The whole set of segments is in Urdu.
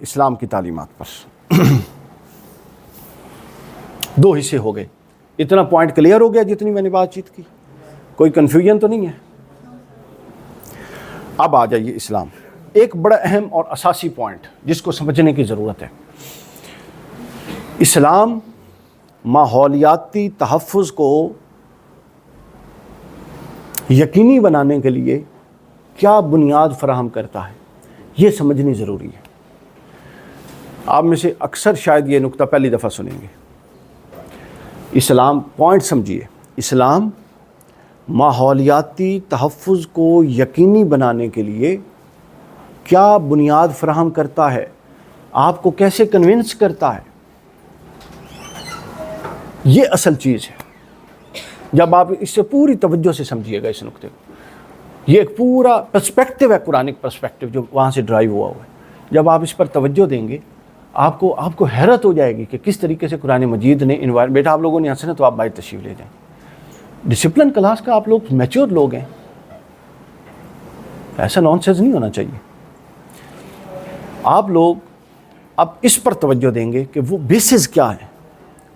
اسلام کی تعلیمات پر دو حصے ہو گئے. اتنا پوائنٹ کلیئر ہو گیا جتنی میں نے بات چیت کی؟ کوئی کنفیوژن تو نہیں ہے؟ اب آ جائیے اسلام. ایک بڑا اہم اور اساسی پوائنٹ جس کو سمجھنے کی ضرورت ہے. اسلام ماحولیاتی تحفظ کو یقینی بنانے کے لیے کیا بنیاد فراہم کرتا ہے، یہ سمجھنی ضروری ہے. آپ میں سے اکثر شاید یہ نقطہ پہلی دفعہ سنیں گے. اسلام، پوائنٹ سمجھیے، اسلام ماحولیاتی تحفظ کو یقینی بنانے کے لیے کیا بنیاد فراہم کرتا ہے، آپ کو کیسے کنونس کرتا ہے، یہ اصل چیز ہے. جب آپ اس سے پوری توجہ سے سمجھیے گا اس نقطے کو، یہ ایک پورا پرسپیکٹیو ہے، قرآنک پرسپیکٹیو جو وہاں سے ڈرائیو ہوا ہے. جب آپ اس پر توجہ دیں گے آپ کو حیرت ہو جائے گی کہ کس طریقے سے قرآن مجید نے بیٹا آپ لوگوں نے ہنسنا تو آپ باہر تشریف لے جائیں. ڈسپلن کلاس کا آپ لوگ میچور لوگ ہیں، ایسا نان سینس نہیں ہونا چاہیے. آپ لوگ اب اس پر توجہ دیں گے کہ وہ بیسز کیا ہیں.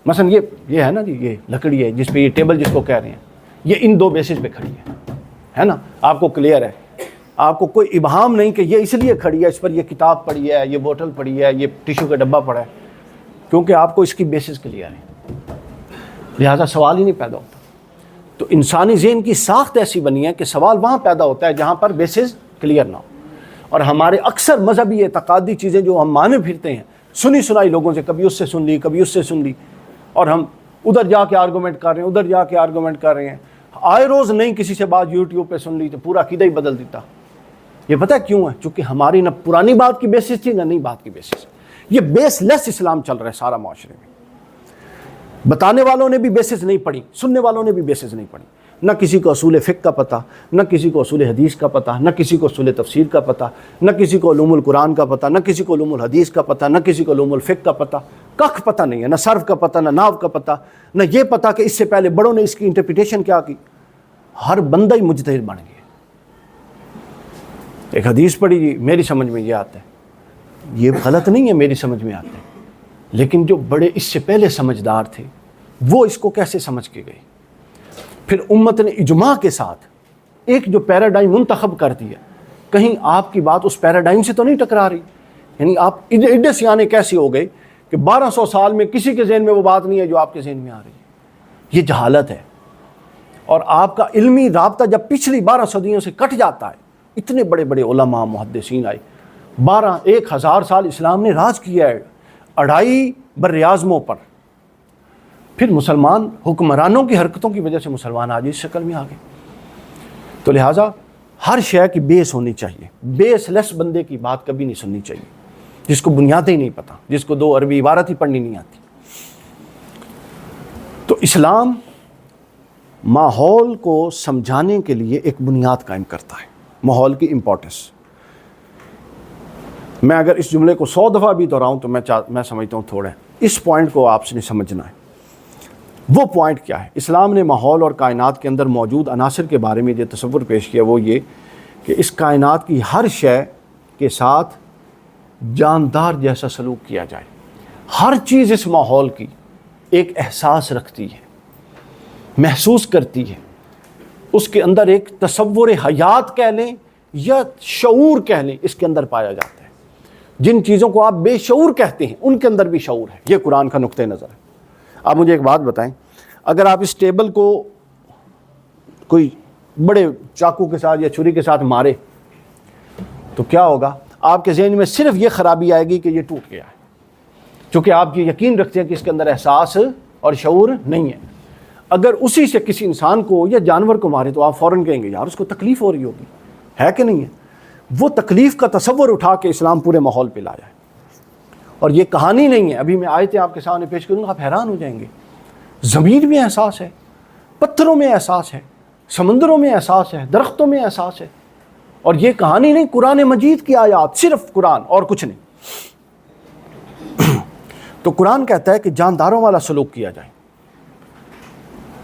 مثلا یہ ہے نا جی، یہ لکڑی ہے جس پہ یہ ٹیبل جس کو کہہ رہے ہیں، یہ ان دو بیسز پہ کھڑی ہے نا. آپ کو کلیئر ہے، آپ کو کوئی ابہام نہیں کہ یہ اس لیے کھڑی ہے، اس پر یہ کتاب پڑی ہے، یہ بوتل پڑی ہے، یہ ٹیشو کا ڈبہ پڑا ہے، کیونکہ آپ کو اس کی بیسز کلیئر ہے، لہذا سوال ہی نہیں پیدا ہوتا. تو انسانی ذہن کی ساخت ایسی بنی ہے کہ سوال وہاں پیدا ہوتا ہے جہاں پر بیسز کلیئر نہ ہو. اور ہمارے اکثر مذہبی اعتقادی چیزیں جو ہم مانے پھرتے ہیں سنی سنائی لوگوں سے، کبھی اس سے سن لی کبھی اس سے سن لی، اور ہم ادھر جا کے آرگومنٹ کر رہے ہیں ادھر جا کے آرگومنٹ کر رہے ہیں. آئے روز نہیں کسی سے بات یوٹیوب پہ سن لی تو پورا عقیدہ ہی بدل دیتا. یہ پتہ کیوں ہے؟ چونکہ ہماری نہ پرانی بات کی بیسس تھی نہ نئی بات کی بیسس. یہ بیس لیس اسلام چل رہا ہے سارا معاشرے میں. بتانے والوں نے بھی بیسس نہیں پڑھی، سننے والوں نے بھی بیسس نہیں پڑھی. نہ کسی کو اصول فقہ کا پتہ، نہ کسی کو اصول حدیث کا پتہ، نہ کسی کو اصول تفسیر کا پتہ، نہ کسی کو علوم القرآن کا پتہ، نہ کسی کو علوم الحدیث کا پتہ، نہ کسی کو علوم الفقہ کا پتہ. کخ پتہ نہیں ہے، نہ صرف کا پتہ، نہ نحو کا پتہ، نہ یہ پتہ کہ اس سے پہلے بڑوں نے اس کی انٹرپریٹیشن کیا کی. ہر بندہ ہی مجتہد بن گیا. ایک حدیث پڑھی جی میری سمجھ میں یہ آتا ہے، یہ غلط نہیں ہے، میری سمجھ میں آتا ہے، لیکن جو بڑے اس سے پہلے سمجھدار تھے وہ اس کو کیسے سمجھ کے گئے. پھر امت نے اجماع کے ساتھ ایک جو پیراڈائم منتخب کر دیا، کہیں آپ کی بات اس پیراڈائم سے تو نہیں ٹکرا رہی. یعنی آپ ایڈے سیانے کیسے ہو گئے کہ 1200 سال میں کسی کے ذہن میں وہ بات نہیں ہے جو آپ کے ذہن میں آ رہی ہے. یہ جہالت ہے. اور آپ کا علمی رابطہ جب پچھلی 12 صدیوں سے کٹ جاتا ہے، اتنے بڑے بڑے علماء محدثین آئے، 1000 سال اسلام نے راج کیا ہے 2.5 بر اعظموں پر. پھر مسلمان حکمرانوں کی حرکتوں کی وجہ سے مسلمان آج اس شکل میں آ گئے. تو لہٰذا ہر شے کی بیس ہونی چاہیے. بیس لیس بندے کی بات کبھی نہیں سننی چاہیے جس کو بنیادیں ہی نہیں پتہ، جس کو 2 عربی عبارت ہی پڑھنی نہیں آتی. تو اسلام ماحول کو سمجھانے کے لیے ایک بنیاد قائم کرتا ہے، ماحول کی امپورٹنس. میں اگر اس جملے کو 100 دفعہ بھی دہراؤں تو میں سمجھتا ہوں تھوڑا ہے. اس پوائنٹ کو آپ نے سمجھنا ہے. وہ پوائنٹ کیا ہے؟ اسلام نے ماحول اور کائنات کے اندر موجود عناصر کے بارے میں جو تصور پیش کیا وہ یہ کہ اس کائنات کی ہر شے کے ساتھ جاندار جیسا سلوک کیا جائے. ہر چیز اس ماحول کی ایک احساس رکھتی ہے، محسوس کرتی ہے. اس کے اندر ایک تصور حیات کہہ لیں یا شعور کہہ لیں، اس کے اندر پایا جاتا ہے. جن چیزوں کو آپ بے شعور کہتے ہیں ان کے اندر بھی شعور ہے. یہ قرآن کا نقطہ نظر ہے. آپ مجھے ایک بات بتائیں، اگر آپ اس ٹیبل کو کوئی بڑے چاقو کے ساتھ یا چھری کے ساتھ مارے تو کیا ہوگا؟ آپ کے ذہن میں صرف یہ خرابی آئے گی کہ یہ ٹوٹ گیا ہے، چونکہ آپ یہ یقین رکھتے ہیں کہ اس کے اندر احساس اور شعور نہیں ہے. اگر اسی سے کسی انسان کو یا جانور کو مارے تو آپ فوراً کہیں گے یار اس کو تکلیف ہو رہی ہوگی، ہے کہ نہیں ہے؟ وہ تکلیف کا تصور اٹھا کے اسلام پورے ماحول پہ لایا ہے. اور یہ کہانی نہیں ہے، ابھی میں آیتیں آپ کے سامنے پیش کروں گا، آپ حیران ہو جائیں گے. زمین میں احساس ہے، پتھروں میں احساس ہے، سمندروں میں احساس ہے، درختوں میں احساس ہے. اور یہ کہانی نہیں، قرآن مجید کی آیات، صرف قرآن اور کچھ نہیں. تو قرآن کہتا ہے کہ جانداروں والا سلوک کیا جائے،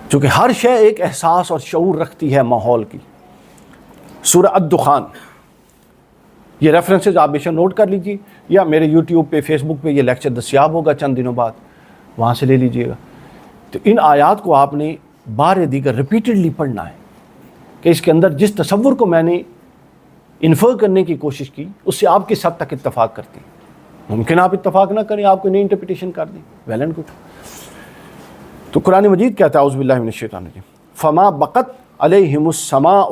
چونکہ ہر شے ایک احساس اور شعور رکھتی ہے ماحول کی. سورہ الدخان، یہ ریفرنسز آپ بے شک نوٹ کر لیجیے. یا میرے یوٹیوب پہ فیس بک پہ یہ لیکچر دستیاب ہوگا چند دنوں بعد، وہاں سے لے لیجئے گا۔ تو ان آیات کو آپ نے بار دیگر ریپیٹڈلی پڑھنا ہے کہ اس کے اندر جس تصور کو میں نے انفر کرنے کی کوشش کی اس سے آپ کس حد تک اتفاق کرتے ہیں۔ ممکن آپ اتفاق نہ کریں، آپ کو نئی انٹرپریٹیشن کر دیں، ویل اینڈ گڈ۔ تو قرآن مجید کہتا ہے اعوذ باللہ من الشیطان الرجیم فما بقت علیہم السماء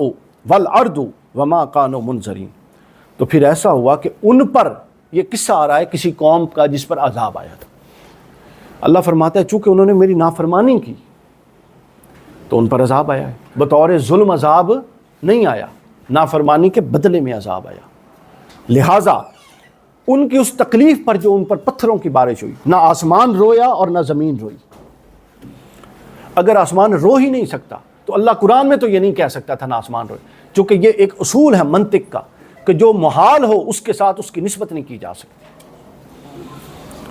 والارض وما كانوا منذرین۔ تو پھر ایسا ہوا کہ ان پر، یہ قصہ آ رہا ہے کسی قوم کا جس پر عذاب آیا تھا۔ اللہ فرماتا ہے چونکہ انہوں نے میری نافرمانی کی تو ان پر عذاب آیا ہے، بطور ظلم عذاب نہیں آیا، نافرمانی کے بدلے میں عذاب آیا۔ لہٰذا ان کی اس تکلیف پر جو ان پر پتھروں کی بارش ہوئی، نہ آسمان رویا اور نہ زمین روئی۔ اگر آسمان رو ہی نہیں سکتا تو اللہ قرآن میں تو یہ نہیں کہہ سکتا تھا نہ آسمان روئے، چونکہ یہ ایک اصول ہے منطق کا کہ جو محال ہو اس کے ساتھ اس کی نسبت نہیں کی جا سکتی۔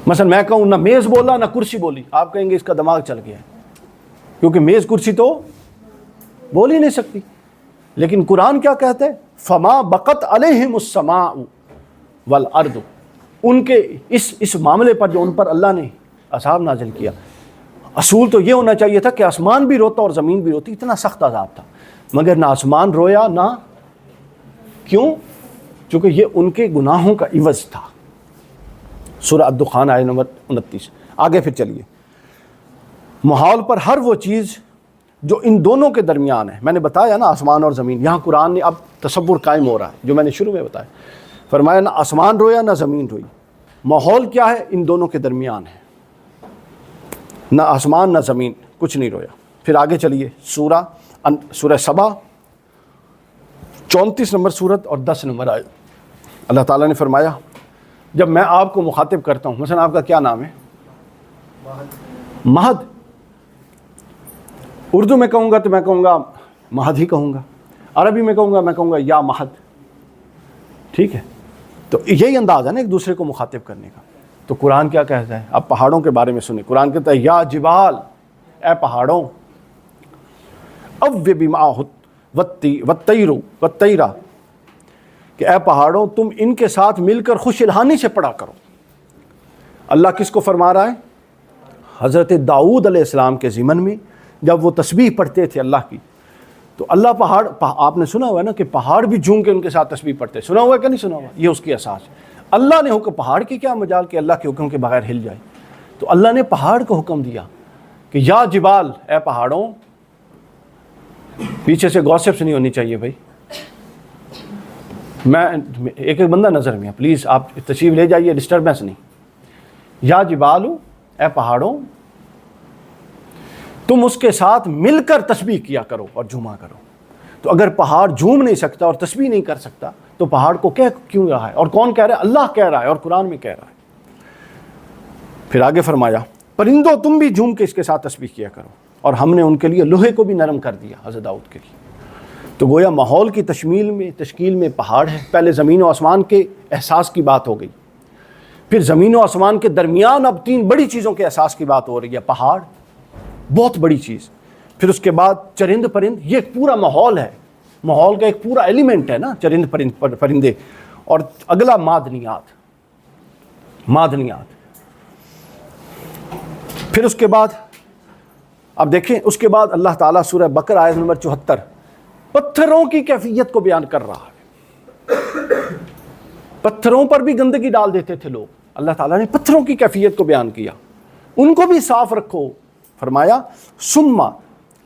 مثلا میں کہوں نہ میز بولا نہ کرسی بولی، آپ کہیں گے اس کا دماغ چل گیا ہے، کیونکہ میز کرسی تو بول ہی نہیں سکتی۔ لیکن قرآن کیا کہتا ہے؟ فما بقت علیہم السماء والارض، ان کے اس معاملے پر جو ان پر اللہ نے عذاب نازل کیا، اصول تو یہ ہونا چاہیے تھا کہ آسمان بھی روتا اور زمین بھی روتی، اتنا سخت عذاب تھا، مگر نہ آسمان رویا نہ، کیوں؟ چونکہ یہ ان کے گناہوں کا عوض تھا۔ سورہ الدخان آیت نمبر 29۔ آگے پھر چلیے، ماحول پر ہر وہ چیز جو ان دونوں کے درمیان ہے، میں نے بتایا نا آسمان اور زمین، یہاں قرآن نے اب تصور قائم ہو رہا ہے جو میں نے شروع میں بتایا، فرمایا نہ آسمان رویا نہ زمین روئی، ماحول کیا ہے؟ ان دونوں کے درمیان ہے، نہ آسمان نہ زمین، کچھ نہیں رویا۔ پھر آگے چلیے، سورہ سبا 34 نمبر سورت اور 10 نمبر آیت، اللہ تعالیٰ نے فرمایا جب میں آپ کو مخاطب کرتا ہوں، مثلا آپ کا کیا نام ہے؟ مہد۔ اردو میں کہوں گا تو میں کہوں گا مہد ہی کہوں گا، عربی میں کہوں گا میں کہوں گا یا مہد، ٹھیک ہے؟ تو یہی انداز ہے نا ایک دوسرے کو مخاطب کرنے کا۔ تو قرآن کیا کہتا ہے؟ اب پہاڑوں کے بارے میں سنیں، قرآن کہتا ہے یا جبال، اے پہاڑوں، اوّبی معہد والطیر، کہ اے پہاڑوں تم ان کے ساتھ مل کر خوش الحانی سے پڑھا کرو۔ اللہ کس کو فرما رہا ہے؟ حضرت داؤد علیہ السلام کے ضمن میں جب وہ تسبیح پڑھتے تھے اللہ کی، تو اللہ آپ نے سنا ہوا ہے نا کہ پہاڑ بھی جھوم کے ان کے ساتھ تسبیح پڑھتے، سنا ہوا ہے کہ نہیں سنا ہوا؟ یہ اس کی اساس ہے۔ اللہ نے حکم، پہاڑ کی کیا مجال کہ اللہ کے حکم کے بغیر ہل جائے، تو اللہ نے پہاڑ کو حکم دیا کہ یا جبال، اے پہاڑوں، پیچھے سے گوسپس نہیں ہونی چاہیے بھائی، میں ایک بندہ نظر میں ہے، پلیز آپ تشریف لے جائیے، ڈسٹربنس نہیں۔ یا جبال، اے پہاڑوں، تم اس کے ساتھ مل کر تسبیح کیا کرو اور جھوما کرو۔ تو اگر پہاڑ جھوم نہیں سکتا اور تسبیح نہیں کر سکتا تو پہاڑ کو کہہ کیوں رہا ہے؟ اور کون کہہ رہا ہے؟ اللہ کہہ رہا ہے اور قرآن میں کہہ رہا ہے۔ پھر آگے فرمایا پرندوں تم بھی جھوم کے اس کے ساتھ تسبیح کیا کرو، اور ہم نے ان کے لیے لوہے کو بھی نرم کر دیا حضرت داؤد کے لیے۔ تو گویا ماحول کی تشکیل میں پہاڑ ہے۔ پہلے زمین و آسمان کے احساس کی بات ہو گئی، پھر زمین و آسمان کے درمیان اب 3 بڑی چیزوں کے احساس کی بات ہو رہی ہے، پہاڑ بہت بڑی چیز، پھر اس کے بعد چرند پرند، یہ ایک پورا ماحول ہے، ماحول کا ایک پورا ایلیمنٹ ہے نا چرند پرندے، اور اگلا معدنیات۔ پھر اس کے بعد اب دیکھیں، اس کے بعد اللہ تعالیٰ سورہ بقرہ آیت نمبر 74 پتھروں کی کیفیت کو بیان کر رہا ہے۔ پتھروں پر بھی گندگی ڈال دیتے تھے لوگ، اللہ تعالیٰ نے پتھروں کی کیفیت کو بیان کیا، ان کو بھی صاف رکھو۔ فرمایا ثم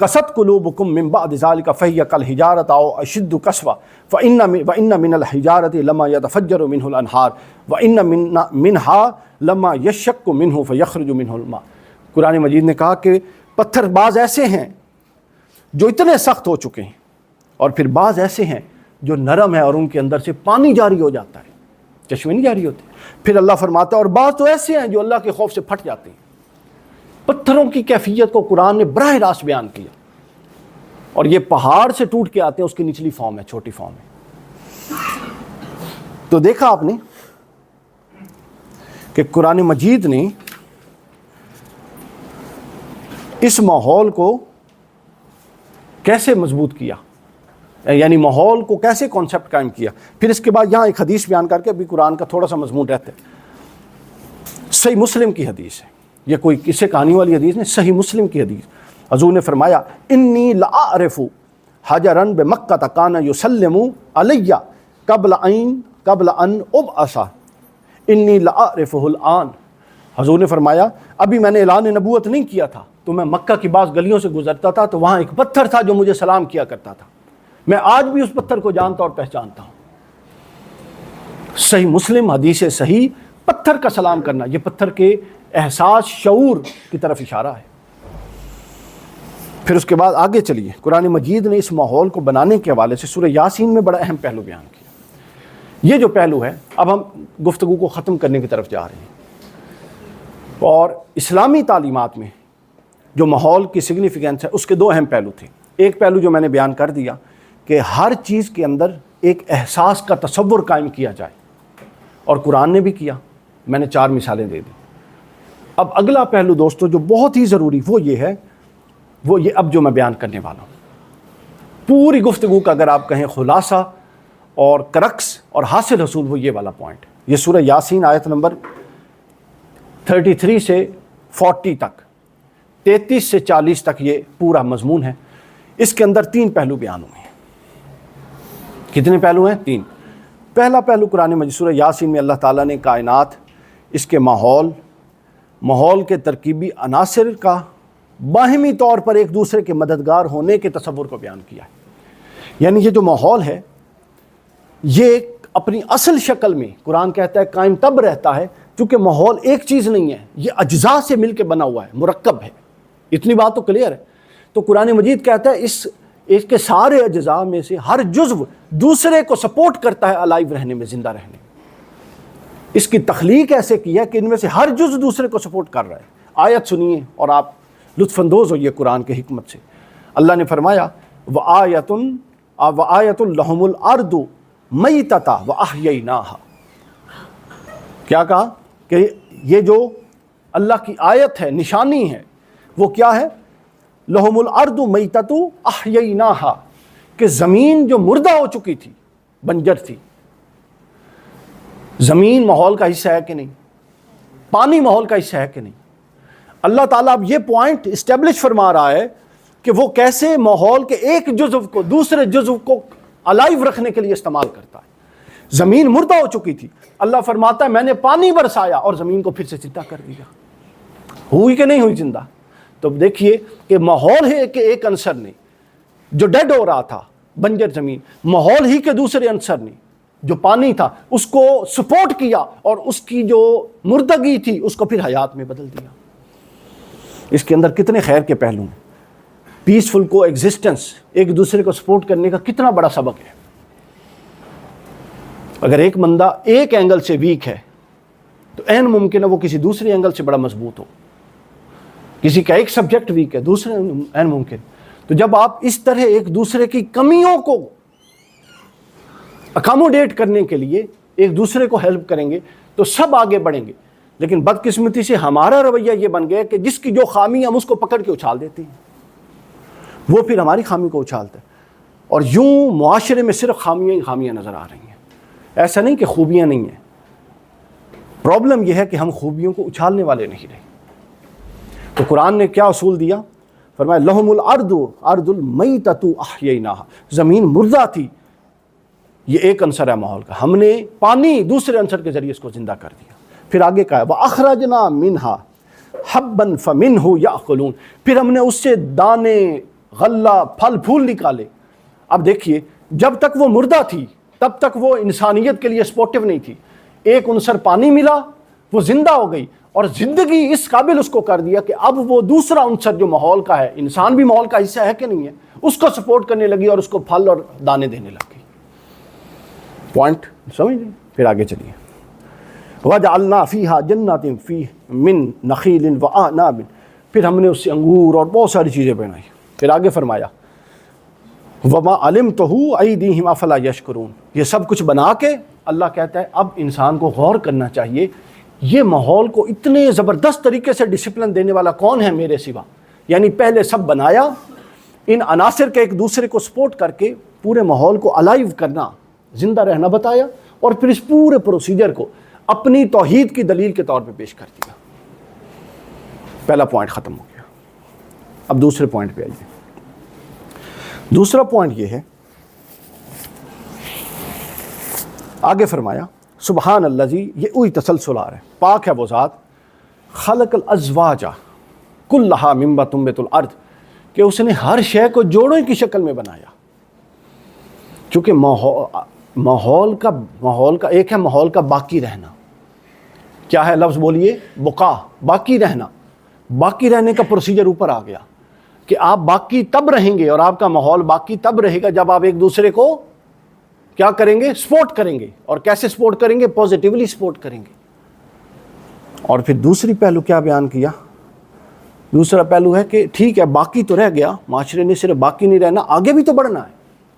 قست قلوبکم من بعد ذلک فہی کالحجارۃ او اشد قسوۃ وان من الحجارۃ لما يتفجر منه الانہار وان منها لما يشق منه فيخرج منه الماء۔ قرآن مجید نے کہا کہ پتھر بعض ایسے ہیں جو اتنے سخت ہو چکے ہیں، اور پھر بعض ایسے ہیں جو نرم ہے اور ان کے اندر سے پانی جاری ہو جاتا ہے، چشمے نہیں جاری ہوتے۔ پھر اللہ فرماتا ہے اور بعض تو ایسے ہیں جو اللہ کے خوف سے پھٹ جاتے ہیں۔ پتھروں کی کیفیت کو قرآن نے براہ راست بیان کیا، اور یہ پہاڑ سے ٹوٹ کے آتے ہیں، اس کی نچلی فارم ہے، چھوٹی فارم ہے۔ تو دیکھا آپ نے کہ قرآن مجید نے اس ماحول کو کیسے مضبوط کیا، یعنی ماحول کو کیسے کانسیپٹ قائم کیا۔ پھر اس کے بعد یہاں ایک حدیث بیان کر کے ابھی قرآن کا تھوڑا سا مضمون رہتا ہے، صحیح مسلم کی حدیث ہے، یہ کوئی کسی کہانی والی حدیث نہیں، صحیح مسلم کی حدیث۔ حضور نے فرمایا انی لاعرف حجرا بمکہ کان یسلم علی قبل ان ابعث انی لاعرفہ الان۔ حضور نے فرمایا ابھی میں نے اعلان نبوت نہیں کیا تھا تو میں مکہ کی بعض گلیوں سے گزرتا تھا تو وہاں ایک پتھر تھا جو مجھے سلام کیا کرتا تھا، میں آج بھی اس پتھر کو جانتا اور پہچانتا ہوں۔ صحیح مسلم حدیث صحیح، پتھر کا سلام کرنا، یہ پتھر کے احساس شعور کی طرف اشارہ ہے۔ پھر اس کے بعد آگے چلیے، قرآن مجید نے اس ماحول کو بنانے کے حوالے سے سورہ یاسین میں بڑا اہم پہلو بیان کیا۔ یہ جو پہلو ہے، اب ہم گفتگو کو ختم کرنے کی طرف جا رہے ہیں، اور اسلامی تعلیمات میں جو ماحول کی سگنیفیکینس ہے اس کے دو اہم پہلو تھے۔ ایک پہلو جو میں نے بیان کر دیا کہ ہر چیز کے اندر ایک احساس کا تصور قائم کیا جائے، اور قرآن نے بھی کیا، میں نے 4 مثالیں دے دی۔ اب اگلا پہلو دوستو جو بہت ہی ضروری وہ یہ اب جو میں بیان کرنے والا ہوں، پوری گفتگو کا اگر آپ کہیں خلاصہ اور کرکس اور حاصل حصول وہ یہ والا پوائنٹ۔ یہ سورہ یاسین آیت نمبر 33 سے 40 تک، 33 سے 40 تک یہ پورا مضمون ہے۔ اس کے اندر 3 پہلو بیان ہوئے ہیں۔ کتنے پہلو ہیں؟ 3۔ پہلا پہلو قرآن مجید سورہ یاسین میں اللہ تعالیٰ نے کائنات، اس کے ماحول کے ترکیبی عناصر کا باہمی طور پر ایک دوسرے کے مددگار ہونے کے تصور کو بیان کیا ہے۔ یعنی یہ جو ماحول ہے یہ اپنی اصل شکل میں قرآن کہتا ہے قائم تب رہتا ہے چونکہ ماحول ایک چیز نہیں ہے، یہ اجزاء سے مل کے بنا ہوا ہے، مرکب ہے۔ اتنی بات تو کلیئر ہے۔ تو قرآن مجید کہتا ہے اس کے سارے اجزاء میں سے ہر جزو دوسرے کو سپورٹ کرتا ہے الائیو رہنے میں، زندہ رہنے میں۔ اس کی تخلیق ایسے کی ہے کہ ان میں سے ہر جز دوسرے کو سپورٹ کر رہا ہے۔ آیت سنیے اور آپ لطف اندوز ہوئیے قرآن کے حکمت سے۔ اللہ نے فرمایا وَآیَةٌ لَهُمُ الْأَرْضُ مَيْتَةً وَأَحْيَيْنَاهَا۔ کیا کہا کہ یہ جو اللہ کی آیت ہے، نشانی ہے، وہ کیا ہے؟ لَهُمُ الْأَرْضُ مَيْتَةً أَحْيَيْنَاهَا، کہ زمین جو مردہ ہو چکی تھی، بنجر تھی، زمین ماحول کا حصہ ہے کہ نہیں؟ پانی ماحول کا حصہ ہے کہ نہیں؟ اللہ تعالیٰ اب یہ پوائنٹ اسٹیبلش فرما رہا ہے کہ وہ کیسے ماحول کے ایک جزو کو دوسرے جزو کو الائیو رکھنے کے لیے استعمال کرتا ہے۔ زمین مردہ ہو چکی تھی، اللہ فرماتا ہے میں نے پانی برسایا اور زمین کو پھر سے زندہ کر دیا۔ ہوئی کہ نہیں ہوئی زندہ؟ تو دیکھیے کہ ماحول ہے کہ ایک عنصر نے جو ڈیڈ ہو رہا تھا، بنجر زمین، ماحول ہی کے دوسرے عنصر نے جو پانی تھا اس کو سپورٹ کیا اور اس کی جو مردگی تھی اس کو پھر حیات میں بدل دیا۔ اس کے اندر کتنے خیر کے پہلو ہیں۔ پیسفل کو ایگزسٹنس، ایک دوسرے کو سپورٹ کرنے کا کتنا بڑا سبق ہے۔ اگر ایک بندہ ایک اینگل سے ویک ہے تو عین ممکن ہے وہ کسی دوسرے اینگل سے بڑا مضبوط ہو۔ کسی کا ایک سبجیکٹ ویک ہے، دوسرے عین ممکن۔ تو جب آپ اس طرح ایک دوسرے کی کمیوں کو اکاموڈیٹ کرنے کے لیے ایک دوسرے کو ہیلپ کریں گے تو سب آگے بڑھیں گے۔ لیکن بدقسمتی سے ہمارا رویہ یہ بن گیا کہ جس کی جو خامی ہم اس کو پکڑ کے اچھال دیتے ہیں، وہ پھر ہماری خامی کو اچھالتا ہے، اور یوں معاشرے میں صرف خامیاں ہی خامیاں نظر آ رہی ہیں۔ ایسا نہیں کہ خوبیاں نہیں ہیں، پرابلم یہ ہے کہ ہم خوبیوں کو اچھالنے والے نہیں رہے۔ تو قرآن نے کیا اصول دیا؟ فرمایا لہم الارض ارض المیتۃ احییناہا، زمین مردہ تھی، یہ ایک عنصر ہے ماحول کا، ہم نے پانی دوسرے عنصر کے ذریعے اس کو زندہ کر دیا۔ پھر آگے کہا وَأَخْرَجْنَا مِنْهَا حَبًّا فَمِنْهُ يَأْكُلُونَ، پھر ہم نے اس سے دانے، غلہ، پھل پھول نکالے۔ اب دیکھیے جب تک وہ مردہ تھی تب تک وہ انسانیت کے لیے سپورٹیو نہیں تھی۔ ایک عنصر پانی ملا، وہ زندہ ہو گئی، اور زندگی اس قابل اس کو کر دیا کہ اب وہ دوسرا عنصر جو ماحول کا ہے، انسان بھی ماحول کا حصہ ہے کہ نہیں ہے، اس کو سپورٹ کرنے لگی اور اس کو پھل اور دانے دینے لگی۔ پوائنٹ سمجھ لیں؟ پھر آگے چلیے وَجَعَلْنَا فِيهَا جَنَّاتٍ فِيهَا مِن نَخِيلٍ وَأَعْنَابٍ، پھر ہم نے اس سے انگور اور بہت ساری چیزیں بنائی۔ پھر آگے فرمایا وَمَا عَلِمْتُهُ أَيْدِيهِمْ أَفَلَا يَشْكُرُونَ، یہ سب کچھ بنا کے اللہ کہتا ہے اب انسان کو غور کرنا چاہیے، یہ ماحول کو اتنے زبردست طریقے سے ڈسپلن دینے والا کون ہے میرے سوا؟ یعنی پہلے سب بنایا، ان عناصر کے ایک دوسرے کو سپورٹ کر کے پورے ماحول کو الائیو کرنا، زندہ رہنا بتایا، اور پھر اس پورے پروسیجر کو اپنی توحید کی دلیل کے طور پہ پیش کر دیا. پہلا پوائنٹ ختم ہو گیا. اب دوسرے پوائنٹ پہ آئیے. دوسرا پوائنٹ یہ ہے، آگے فرمایا سبحان الذی، یہ وہی تسلسل آ رہا ہے، پاک ہے وہ ذات، خلق الازواج کلھا مما تنبت الارض، کہ اس نے ہر شے کو جوڑوں کی شکل میں بنایا. چونکہ ماحول کا ایک ہے ماحول کا باقی رہنا. کیا ہے لفظ بولیے؟ بقا، باقی رہنا. باقی رہنے کا پروسیجر اوپر آ گیا کہ آپ باقی تب رہیں گے اور آپ کا ماحول باقی تب رہے گا جب آپ ایک دوسرے کو کیا کریں گے؟ سپورٹ کریں گے. اور کیسے سپورٹ کریں گے؟ پازیٹیولی سپورٹ کریں گے. اور پھر دوسری پہلو کیا بیان کیا؟ دوسرا پہلو ہے کہ ٹھیک ہے باقی تو رہ گیا، معاشرے نے صرف باقی نہیں رہنا، آگے بھی تو بڑھنا ہے.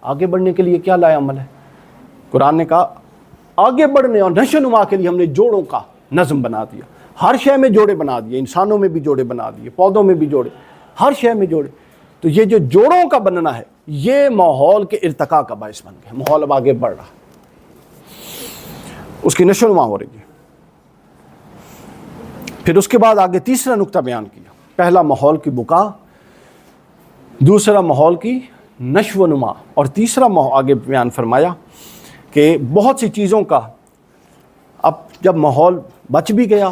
آگے بڑھنے کے لیے کیا لایا عمل ہے؟ قرآن نے کہا آگے بڑھنے اور نشو نما کے لیے ہم نے جوڑوں کا نظم بنا دیا. ہر شے میں جوڑے بنا دیے، انسانوں میں بھی جوڑے بنا دیے، پودوں میں بھی جوڑے، ہر شے میں جوڑے. تو یہ جو جوڑوں کا بننا ہے یہ ماحول کے ارتقاء کا باعث بن گیا. ماحول اب آگے بڑھ رہا، اس کی نشو نما ہو رہی ہے. پھر اس کے بعد آگے تیسرا نقطہ بیان کیا. پہلا ماحول کی بقا، دوسرا ماحول کی نشو و نما، اور تیسرا آگے بیان فرمایا کہ بہت سی چیزوں کا اب جب ماحول بچ بھی گیا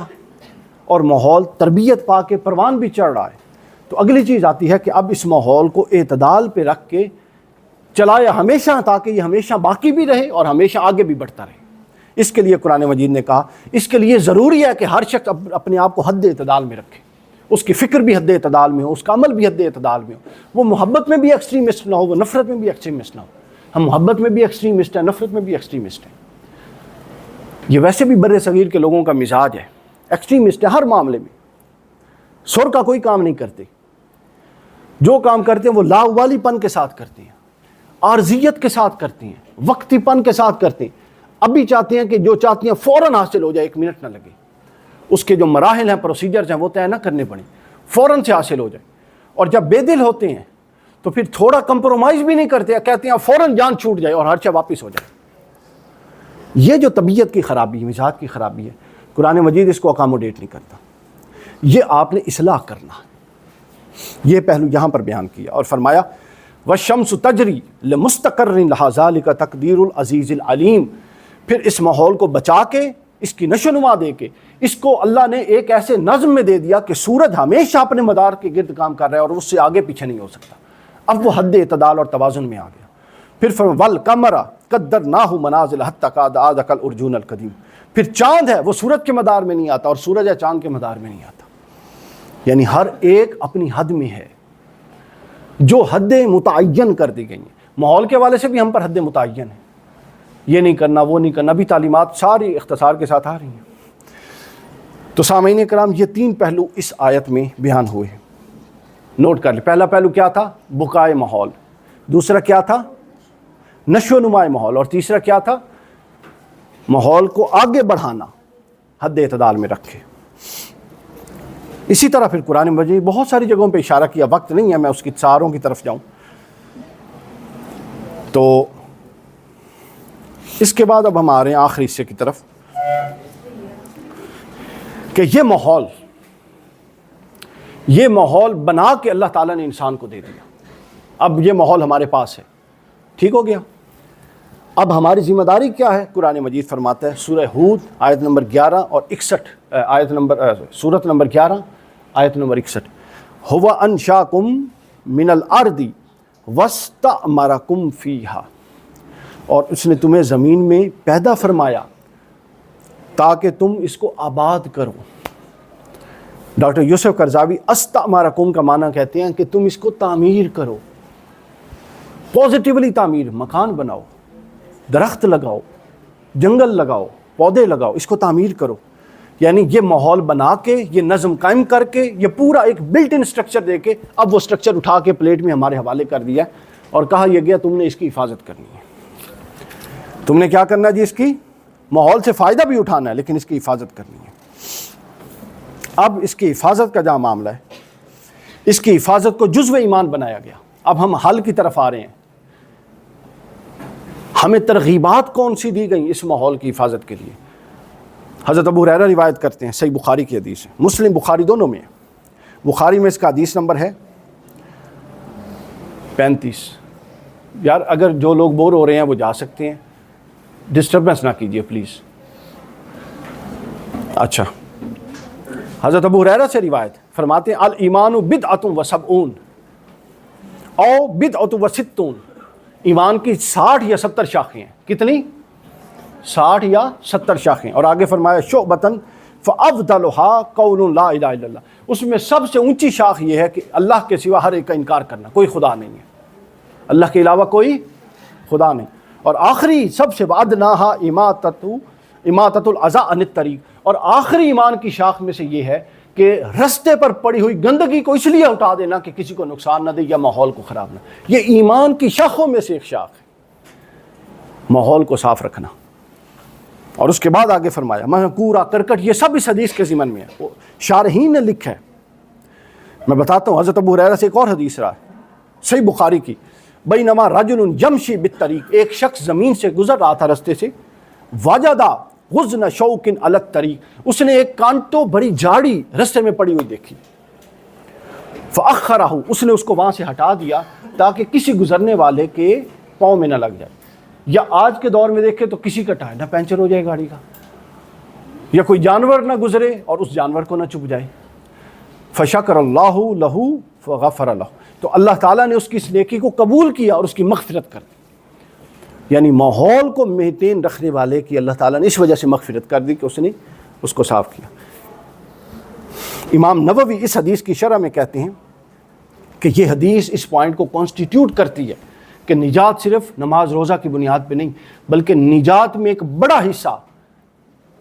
اور ماحول تربیت پا کے پروان بھی چڑھ رہا ہے تو اگلی چیز آتی ہے کہ اب اس ماحول کو اعتدال پہ رکھ کے چلایا ہمیشہ تاکہ یہ ہمیشہ باقی بھی رہے اور ہمیشہ آگے بھی بڑھتا رہے. اس کے لیے قرآن مجید نے کہا اس کے لیے ضروری ہے کہ ہر شخص اپنے آپ کو حد اعتدال میں رکھے، اس کی فکر بھی حد اعتدال میں ہو، اس کا عمل بھی حد اعتدال میں ہو. وہ محبت میں بھی ایکسٹریمسٹ نہ ہو، وہ نفرت میں بھی ایکسٹریمسٹ نہ ہو. ہم محبت میں بھی ایکسٹریمسٹ ہیں، نفرت میں بھی ایکسٹریمسٹ ہیں. یہ ویسے بھی بر صغیر کے لوگوں کا مزاج ہے، ایکسٹریمسٹ ہے ہر معاملے میں. سر کا کوئی کام نہیں کرتے، جو کام کرتے ہیں وہ لاوالی پن کے ساتھ کرتے ہیں، عارضیت کے ساتھ کرتے ہیں، وقتی پن کے ساتھ کرتے ہیں. ابھی چاہتے ہیں کہ جو چاہتی ہیں فوراً حاصل ہو جائے، ایک منٹ نہ لگے. اس کے جو مراحل ہیں، پروسیجرز ہیں، وہ طے نہ کرنے پڑیں، فوراً سے حاصل ہو جائے. اور جب بے دل ہوتے ہیں تو پھر تھوڑا کمپرومائز بھی نہیں کرتے، کہتے ہیں فوراً جان چھوٹ جائے اور ہر چیز واپس ہو جائے. یہ جو طبیعت کی خرابی، مزاج کی خرابی ہے، قرآن مجید اس کو اکاموڈیٹ نہیں کرتا. یہ آپ نے اصلاح کرنا. یہ پہلو یہاں پر بیان کیا اور فرمایا وَالشَّمْسُ تَجْرِي لِمُسْتَقَرٍّ لَهَا ذَلِكَ تَقْدِيرُ الْعَزِيزِ الْعَلِيمِ. پھر اس ماحول کو بچا کے، اس کی نشو نما دے کے، اس کو اللہ نے ایک ایسے نظم میں دے دیا کہ سورج ہمیشہ اپنے مدار کے گرد کام کر رہا ہے اور اس سے آگے پیچھے نہیں ہو سکتا. اب وہ حد اعتدال اور توازن میں آ گیا. پھر وَالْقَمَرَ قَدَّرْنَاهُ مَنَازِلَ حَتَّىٰ عَادَ كَالْعُرْجُونِ الْقَدِيمِ. پھر چاند ہے وہ سورج کے مدار میں نہیں آتا اور سورج ہے چاند کے مدار میں نہیں آتا. یعنی ہر ایک اپنی حد میں ہے، جو حدیں متعین کر دی گئی ہیں. ماحول کے حوالے سے بھی ہم پر حدیں متعین ہیں، یہ نہیں کرنا وہ نہیں کرنا. ابھی تعلیمات ساری اختصار کے ساتھ آ رہی ہیں. تو سامعین کرام یہ تین پہلو اس آیت میں بیان ہوئے ہیں، نوٹ کر لیں. پہلا پہلو کیا تھا؟ بقائے ماحول. دوسرا کیا تھا؟ نشو و نمائے ماحول. اور تیسرا کیا تھا؟ ماحول کو آگے بڑھانا، حد اعتدال میں رکھے. اسی طرح پھر قرآن مجید بہت ساری جگہوں پہ اشارہ کیا، وقت نہیں ہے میں اس کی ساروں کی طرف جاؤں. تو اس کے بعد اب ہم آ رہے ہیں آخری حصے کی طرف کہ یہ ماحول بنا کے اللہ تعالیٰ نے انسان کو دے دیا. اب یہ ماحول ہمارے پاس ہے، ٹھیک ہو گیا. اب ہماری ذمہ داری کیا ہے؟ قرآن مجید فرماتا ہے سورہ ہود آیت نمبر 11 اور 61، سورت نمبر 11 آیت نمبر 61، هو انشاکم من الارض واستعمرکم فیہا. اور اس نے تمہیں زمین میں پیدا فرمایا تاکہ تم اس کو آباد کرو. ڈاکٹر یوسف قرضاوی استعمرکم کا معنی کہتے ہیں کہ تم اس کو تعمیر کرو، پازیٹیولی تعمیر. مکان بناؤ، درخت لگاؤ، جنگل لگاؤ، پودے لگاؤ، اس کو تعمیر کرو. یعنی یہ ماحول بنا کے، یہ نظم قائم کر کے، یہ پورا ایک بلٹ ان سٹرکچر دے کے اب وہ سٹرکچر اٹھا کے پلیٹ میں ہمارے حوالے کر دیا اور کہا یہ گیا تم نے اس کی حفاظت کرنی ہے. تم نے کیا کرنا ہے جی؟ اس کی ماحول سے فائدہ بھی اٹھانا ہے لیکن اس کی حفاظت کرنی ہے. اب اس کی حفاظت کا جہاں معاملہ ہے، اس کی حفاظت کو جزو ایمان بنایا گیا. اب ہم حل کی طرف آ رہے ہیں. ہمیں ترغیبات کون سی دی گئی اس ماحول کی حفاظت کے لیے؟ حضرت ابو ہریرہ روایت کرتے ہیں، صحیح بخاری کی حدیث ہے، مسلم بخاری دونوں میں ہے۔ بخاری میں اس کا حدیث نمبر ہے 35۔ یار اگر جو لوگ بور ہو رہے ہیں وہ جا سکتے ہیں، ڈسٹربنس نہ کیجیے پلیز۔ اچھا، حضرت ابو ہریرہ سے روایت فرماتے ہیں الایمان بدعۃ و سبعون او بدعۃ و ستون، ایمان کی 60 یا 70 شاخیں ہیں۔ کتنی؟ 60 یا 70 شاخیں۔ اور آگے فرمایا شعبۃ فافضلها قول لا الہ الا اللہ، اس میں سب سے اونچی شاخ یہ ہے کہ اللہ کے سوا ہر ایک کا انکار کرنا، کوئی خدا نہیں ہے، اللہ کے علاوہ کوئی خدا نہیں۔ اور آخری سب سے ادناہا اماطۃ الاذی عن الطریق، اور آخری ایمان کی شاخ میں سے یہ ہے کہ رستے پر پڑی ہوئی گندگی کو اس لیے اٹھا دینا کہ کسی کو نقصان نہ دے یا ماحول کو خراب نہ۔ یہ ایمان کی شاخوں میں سے ایک شاخ ہے، ماحول کو صاف رکھنا۔ اور اس کے بعد آگے فرمایا میں کوڑا کرکٹ، یہ سب اس حدیث کے ضمن میں ہے، شارحین نے لکھا ہے۔ میں بتاتا ہوں، حضرت ابو ہریرہ سے ایک اور حدیث رہا ہے صحیح بخاری کی، بینما رجل یمشی بالطریق، ایک شخص زمین سے گزر رہا تھا رستے سے، وجد غصن شوک علی الطریق، اس نے ایک کانٹوں بھری جھاڑی رستے میں پڑی ہوئی دیکھی، فاخرہ، اس نے اس کو وہاں سے ہٹا دیا تاکہ کسی گزرنے والے کے پاؤں میں نہ لگ جائے۔ یا آج کے دور میں دیکھیں تو کسی کا ٹائر نہ پنچر ہو جائے گاڑی کا، یا کوئی جانور نہ گزرے اور اس جانور کو نہ چبھ جائے۔ فشکر اللہ لہ فغفر لہ، تو اللہ تعالیٰ نے اس کی اس نیکی کو قبول کیا اور اس کی مغفرت کر دی۔ یعنی ماحول کو مینٹین رکھنے والے کی اللہ تعالیٰ نے اس وجہ سے مغفرت کر دی کہ اس نے اس کو صاف کیا۔ امام نووی اس حدیث کی شرح میں کہتے ہیں کہ یہ حدیث اس پوائنٹ کو کانسٹیٹیوٹ کرتی ہے کہ نجات صرف نماز روزہ کی بنیاد پہ نہیں، بلکہ نجات میں ایک بڑا حصہ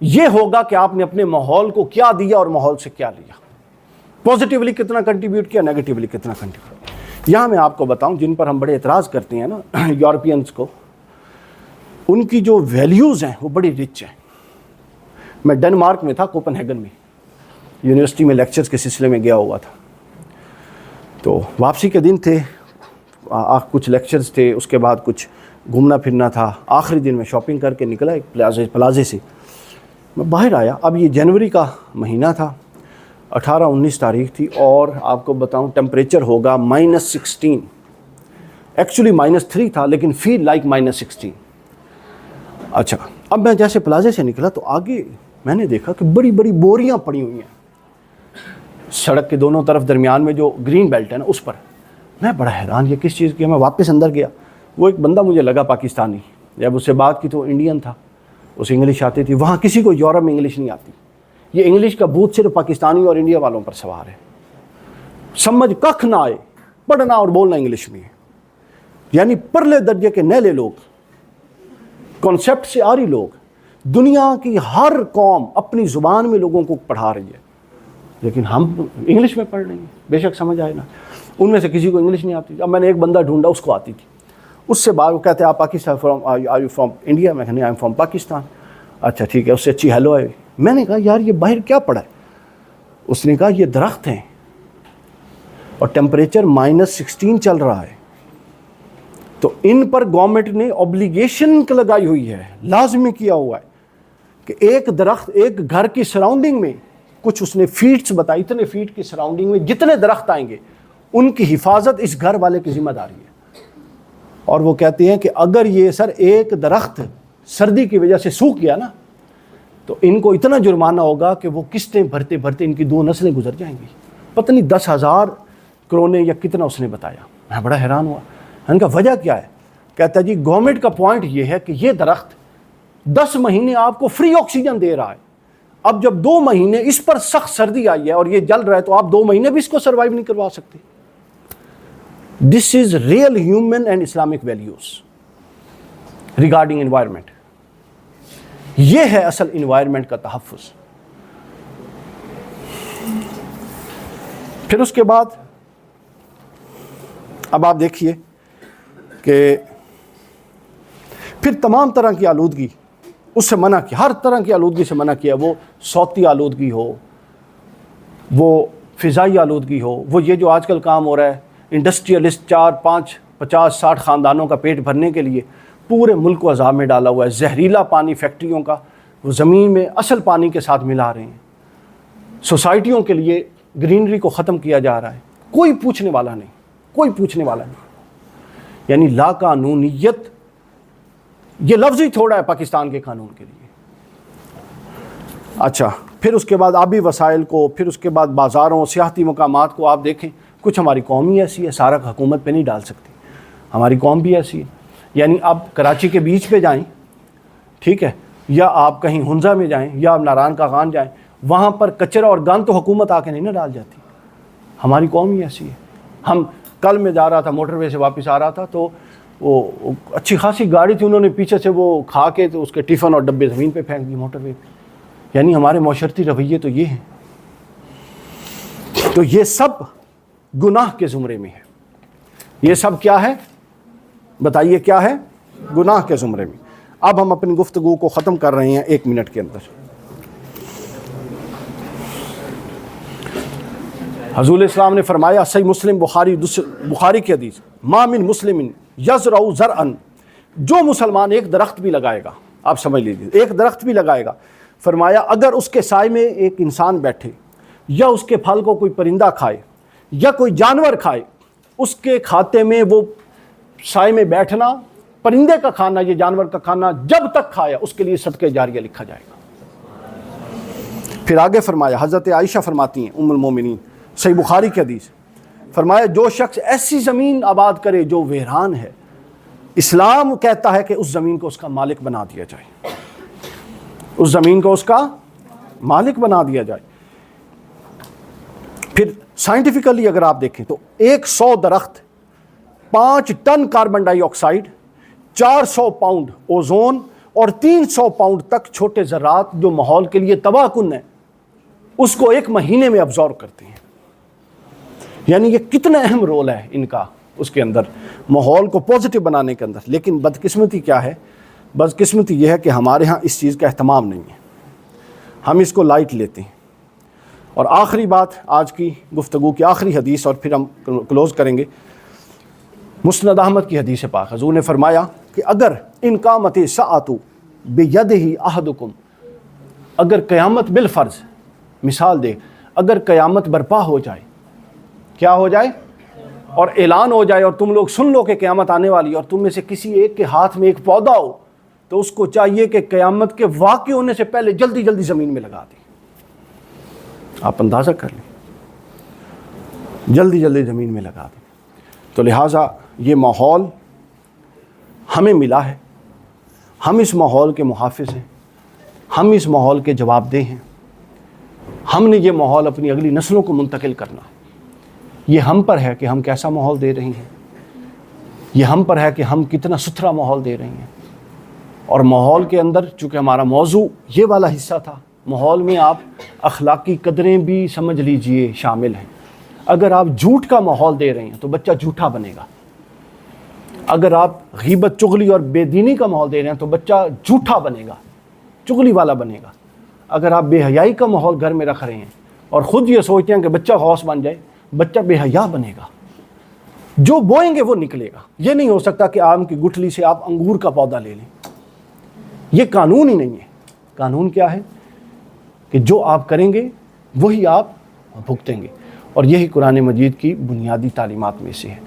یہ ہوگا کہ آپ نے اپنے ماحول کو کیا دیا اور ماحول سے کیا لیا، پازیٹیولی کتنا کنٹریبیوٹ کیا، نیگیٹیولی کتنا کنٹریبیوٹ۔ یہاں میں آپ کو بتاؤں جن پر ہم بڑے اعتراض کرتے ہیں نا یورپینز کو، ان کی جو ویلیوز ہیں وہ بڑی رچ ہیں۔ میں ڈنمارک میں تھا، کوپن ہیگن میں، یونیورسٹی میں لیکچرز کے سلسلے میں گیا ہوا تھا، تو واپسی کے دن تھے، کچھ لیکچرز تھے، اس کے بعد کچھ گھومنا پھرنا تھا۔ آخری دن میں شاپنگ کر کے نکلا ایک پلازے سے، میں باہر آیا، اب یہ جنوری کا مہینہ تھا، 18-19 تاریخ تھی، اور آپ کو بتاؤں ٹیمپریچر ہوگا -16، ایکچولی -3 تھا لیکن فیل لائک -16۔ اچھا، اب میں جیسے پلازے سے نکلا تو آگے میں نے دیکھا کہ بڑی بڑی بوریاں پڑی ہوئی ہیں سڑک کے دونوں طرف، درمیان میں جو گرین بیلٹ ہے نا اس پر۔ میں بڑا حیران یہ کس چیز کی ہے، میں واپس اندر گیا، وہ ایک بندہ مجھے لگا پاکستانی، جب اس سے بات کی تو انڈین تھا، اسے انگلش آتی تھی، وہاں کسی کو یورپ میں انگلش نہیں آتی، یہ انگلش کا بھوت صرف پاکستانی اور انڈیا والوں پر سوار ہے، سمجھ ککھ نہ آئے، پڑھنا اور بولنا انگلش میں ہے، یعنی پرلے درجے کے نیلے لوگ، کانسیپٹ سے آری لوگ۔ دنیا کی ہر قوم اپنی زبان میں لوگوں کو پڑھا رہی ہے، لیکن ہم انگلش میں پڑھ رہے ہیں، بے شک سمجھ آئے نا، ان میں سے کسی کو انگلش نہیں آتی۔ اب میں نے ایک بندہ ڈھونڈا، اس کو آتی تھی، اس سے بات، وہ کہتے ہیں آپ Pakistan are you from India? میں کہا آئی ایم فرام پاکستان۔ اچھا ٹھیک ہے، اس سے اچھی ہیلو ہے۔ میں نے کہا یار یہ باہر کیا پڑا ہے؟ اس نے کہا یہ درخت ہیں اور ٹیمپریچر -16 چل رہا ہے، تو ان پر گورنمنٹ نے اوبلیگیشن لگائی ہوئی ہے، لازمی کیا ہوا ہے کہ ایک درخت ایک گھر کی سراؤنڈنگ میں، کچھ اس نے فیٹس بتائی، اتنے فیٹ کی سراؤنڈنگ میں جتنے درخت آئیں گے ان کی حفاظت اس گھر والے کی ذمہ داری ہے۔ اور وہ کہتے ہیں کہ اگر یہ سر ایک درخت سردی کی وجہ سے سوکھ گیا نا تو ان کو اتنا جرمانہ ہوگا کہ وہ قسطیں بھرتے بھرتے ان کی 2 نسلیں گزر جائیں گی، پتہ نہیں 10,000 کرونے یا کتنا اس نے بتایا۔ میں بڑا حیران ہوا، ان کا وجہ کیا ہے؟ کہتا ہے جی گورنمنٹ کا پوائنٹ یہ ہے کہ یہ درخت 10 مہینے آپ کو فری آکسیجن دے رہا ہے، اب جب 2 مہینے اس پر سخت سردی آئی ہے اور یہ جل رہا ہے تو آپ 2 مہینے بھی اس کو سروائیو نہیں کروا سکتے۔ This is real human and Islamic values regarding environment, یہ ہے اصل انوائرمنٹ کا تحفظ۔ پھر اس کے بعد اب آپ دیکھیے کہ پھر تمام طرح کی آلودگی اس سے منع کیا، ہر طرح کی آلودگی سے منع کیا، وہ صوتی آلودگی ہو، وہ فضائی آلودگی ہو، وہ یہ جو آج کل کام ہو رہا ہے انڈسٹریلسٹ 4, 5, 50, 60 خاندانوں کا پیٹ بھرنے کے لیے پورے ملک کو عذاب میں ڈالا ہوا ہے، زہریلا پانی فیکٹریوں کا وہ زمین میں اصل پانی کے ساتھ ملا رہے ہیں، سوسائٹیوں کے لیے گرینری کو ختم کیا جا رہا ہے، کوئی پوچھنے والا نہیں، کوئی پوچھنے والا نہیں. یعنی لا قانونیت یہ لفظ ہی تھوڑا ہے پاکستان کے قانون کے لیے. اچھا، پھر اس کے بعد آبی وسائل کو، پھر اس کے بعد بازاروں، سیاحتی مقامات کو آپ دیکھیں. کچھ ہماری قوم ہی ایسی ہے، سارا حکومت پہ نہیں ڈال سکتی، ہماری قوم بھی ایسی ہے. یعنی آپ کراچی کے بیچ پہ جائیں، ٹھیک ہے، یا آپ کہیں ہنزا میں جائیں، یا آپ ناران کا خان جائیں، وہاں پر کچرا اور گند تو حکومت آ کے نہیں نہ ڈال جاتی. ہماری قوم ہی ایسی ہے. ہم کل میں جا رہا تھا، موٹر وے سے واپس آ رہا تھا، تو وہ اچھی خاصی گاڑی تھی، انہوں نے پیچھے سے وہ کھا کے تو اس کے ٹفن اور ڈبے زمین پہ پھینک دی موٹر وے پہ. یعنی ہمارے معاشرتی رویے تو یہ ہیں. تو یہ سب گناہ کے زمرے میں ہے. یہ سب کیا ہے بتائیے؟ کیا ہے؟ گناہ کے زمرے میں. اب ہم اپنی گفتگو کو ختم کر رہے ہیں 1 منٹ کے اندر. حضور اسلام نے فرمایا، صحیح مسلم بخاری کی حدیث، ما من مسلم یزرع زرعا، جو مسلمان ایک درخت بھی لگائے گا، آپ سمجھ لیجیے ایک درخت بھی لگائے گا، فرمایا اگر اس کے سائے میں ایک انسان بیٹھے، یا اس کے پھل کو کوئی پرندہ کھائے، یا کوئی جانور کھائے، اس کے کھاتے میں وہ سائے میں بیٹھنا، پرندے کا کھانا، یہ جانور کا کھانا جب تک کھایا اس کے لیے صدقہ جاریہ لکھا جائے گا. پھر آگے فرمایا، حضرت عائشہ فرماتی ہیں ام المومنین، صحیح بخاری کی حدیث، فرمایا جو شخص ایسی زمین آباد کرے جو ویران ہے، اسلام کہتا ہے کہ اس زمین کو اس کا مالک بنا دیا جائے، اس زمین کو اس کا مالک بنا دیا جائے. پھر سائنٹیفکلی اگر آپ دیکھیں تو 100 درخت 5 ٹن کاربن ڈائی آکسائڈ، 400 پاؤنڈ اوزون اور 300 پاؤنڈ تک چھوٹے ذرات جو ماحول کے لیے تباہ کن ہیں، اس کو 1 مہینے میں ابزارو کرتے ہیں. یعنی یہ کتنا اہم رول ہے ان کا اس کے اندر، ماحول کو پازیٹیو بنانے کے اندر. لیکن بدقسمتی کیا ہے؟ بدقسمتی یہ ہے کہ ہمارے ہاں اس چیز کا اہتمام نہیں ہے، ہم اس کو لائٹ لیتے ہیں. اور آخری بات، آج کی گفتگو کی آخری حدیث اور پھر ہم کلوز کریں گے. مسند احمد کی حدیث پاک، حضور نے فرمایا کہ اگر ان قامت الساعۃ بیدہ احدکم، اگر قیامت بالفرض، مثال دے، اگر قیامت برپا ہو جائے، کیا ہو جائے؟ اور اعلان ہو جائے، اور تم لوگ سن لو کہ قیامت آنے والی، اور تم میں سے کسی ایک کے ہاتھ میں ایک پودا ہو، تو اس کو چاہیے کہ قیامت کے واقع ہونے سے پہلے جلدی جلدی زمین میں لگا دیں. آپ اندازہ کر لیں، جلدی جلدی زمین میں لگا دیں. تو لہٰذا یہ ماحول ہمیں ملا ہے، ہم اس ماحول کے محافظ ہیں، ہم اس ماحول کے جواب دہ ہیں. ہم نے یہ ماحول اپنی اگلی نسلوں کو منتقل کرنا. یہ ہم پر ہے کہ ہم کیسا ماحول دے رہے ہیں، یہ ہم پر ہے کہ ہم کتنا ستھرا ماحول دے رہے ہیں. اور ماحول کے اندر چونکہ ہمارا موضوع یہ والا حصہ تھا، ماحول میں آپ اخلاقی قدریں بھی سمجھ لیجئے شامل ہیں. اگر آپ جھوٹ کا ماحول دے رہے ہیں تو بچہ جھوٹا بنے گا. اگر آپ غیبت، چغلی اور بے دینی کا ماحول دے رہے ہیں تو بچہ جھوٹا بنے گا، چغلی والا بنے گا. اگر آپ بے حیائی کا ماحول گھر میں رکھ رہے ہیں اور خود یہ سوچتے ہیں کہ بچہ غوث بن جائے، بچہ بے حیا بنے گا. جو بوئیں گے وہ نکلے گا. یہ نہیں ہو سکتا کہ آم کی گٹھلی سے آپ انگور کا پودا لے لیں، یہ قانون ہی نہیں ہے. قانون کیا ہے کہ جو آپ کریں گے وہی آپ بھگتیں گے. اور یہی قرآن مجید کی بنیادی تعلیمات میں سے ہے.